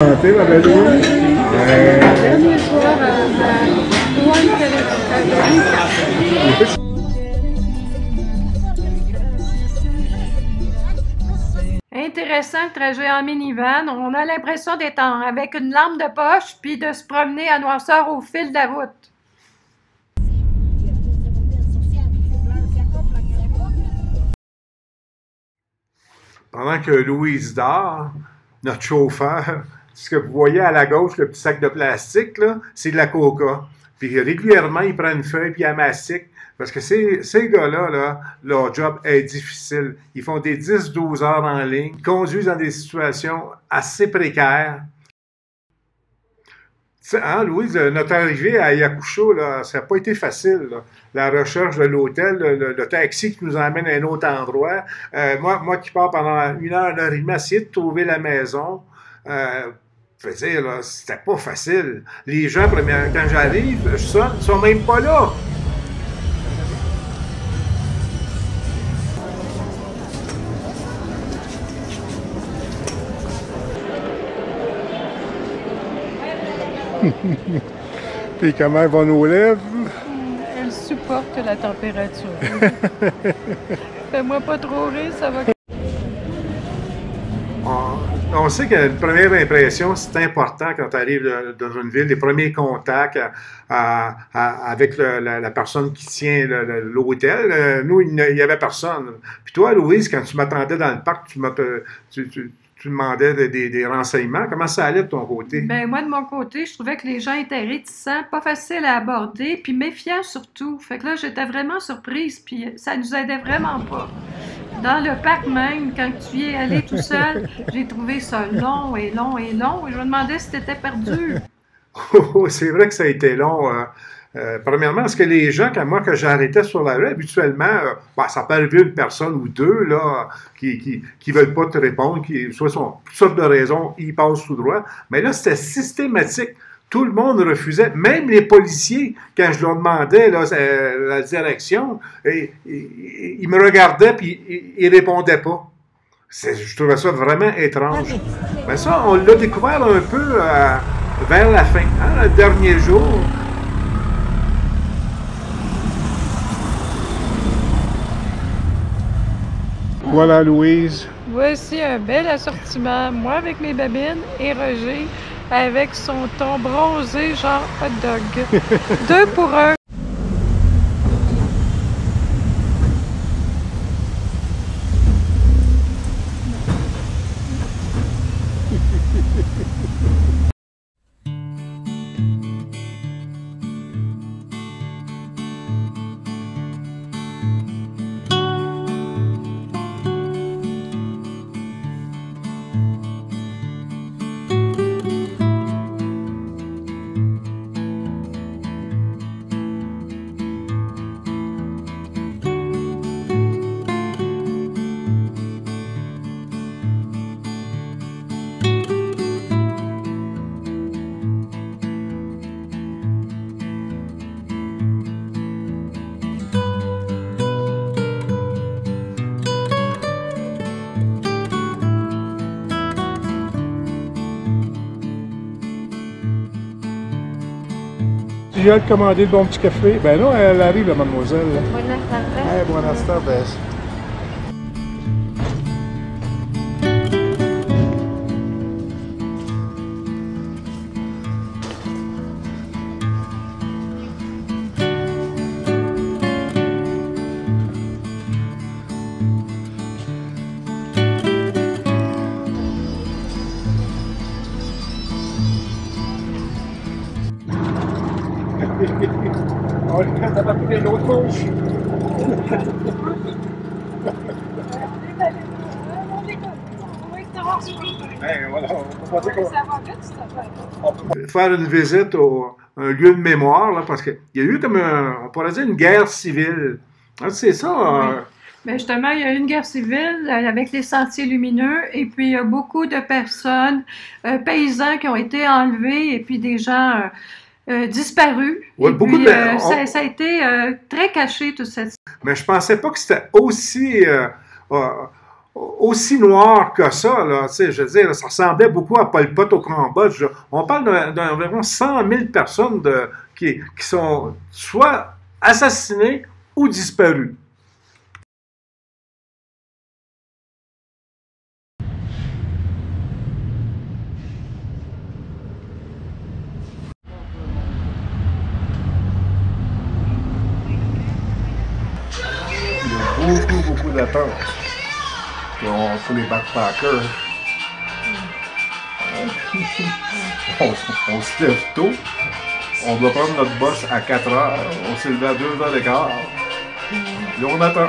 Santé, ma belle Louise. Dernier soir à Intéressant le trajet en minivan. On a l'impression d'être avec une lampe de poche puis de se promener à noirceur au fil de la route. Pendant que Louise dort, notre chauffeur, ce que vous voyez à la gauche, le petit sac de plastique, là, c'est de la coca. Puis régulièrement, il prend une feuille puis il mastique. Parce que ces gars-là, là, leur job est difficile. Ils font des 10-12 heures en ligne. Ils conduisent dans des situations assez précaires. Hein, Louise, notre arrivée à Yakusho, là, ça n'a pas été facile. Là. La recherche de l'hôtel, le taxi qui nous emmène à un autre endroit. Moi qui pars pendant une heure et demie, essayer de trouver la maison. Je veux dire, là, c'était pas facile. Les gens, quand j'arrive, je sonne, ils sont même pas là. Puis comment vont nos lèvres? Elle supporte la température. Fais-moi pas trop rire, ça va... On sait que la première impression, c'est important quand tu arrives dans une ville, les premiers contacts avec la personne qui tient l'hôtel. Nous, il n'y avait personne. Puis toi, Louise, quand tu m'attendais dans le parc, tu demandais des renseignements. Comment ça allait de ton côté? Ben moi, de mon côté, je trouvais que les gens étaient réticents, pas faciles à aborder, puis méfiants surtout. Fait que là, j'étais vraiment surprise, puis ça nous aidait vraiment pas. Dans le parc même, quand tu y es allé tout seul, j'ai trouvé ça long et long et long, et je me demandais si t'étais perdu. Oh, c'est vrai que ça a été long. Premièrement, parce que les gens, quand j'arrêtais sur la rue, habituellement, ça peut arriver une personne ou deux là, qui veulent pas te répondre, soit sont toutes sortes de raisons, ils passent tout droit. Mais là, c'était systématique. Tout le monde refusait, même les policiers, quand je leur demandais là, la direction, ils me regardaient puis ils répondaient pas. Je trouvais ça vraiment étrange. Mais ça, on l'a découvert un peu vers la fin, hein, le dernier jour. Voilà, Louise. Voici un bel assortiment, moi avec mes babines et Roger avec son ton bronzé genre hot dog. 2 pour 1. J'ai hâte de commander le bon petit café. Ben non, elle arrive, la mademoiselle. Buenas tardes. Hey, buenas tardes. On le prend à partir de l'autre gauche. Faire une visite à un lieu de mémoire, là, parce qu'il y a eu comme on pourrait dire une guerre civile. Ah, c'est ça. Oui. Mais justement, il y a eu une guerre civile avec les sentiers lumineux et puis il y a beaucoup de personnes, paysans qui ont été enlevés et puis des gens disparus. Ouais, et beaucoup puis, de... ça a été très caché, toute cette... Mais je pensais pas que c'était aussi... aussi noir que ça, là, tu sais, je veux dire, ça ressemblait beaucoup à Pol Pot au Cambodge. On parle d'environ 100 000 personnes qui sont soit assassinées ou disparues. Il y a beaucoup d'attentes. Pour les backpackers. On se lève tôt. On doit prendre notre bus à 4 heures. On s'est levé à 2 heures et quart. Et on attend.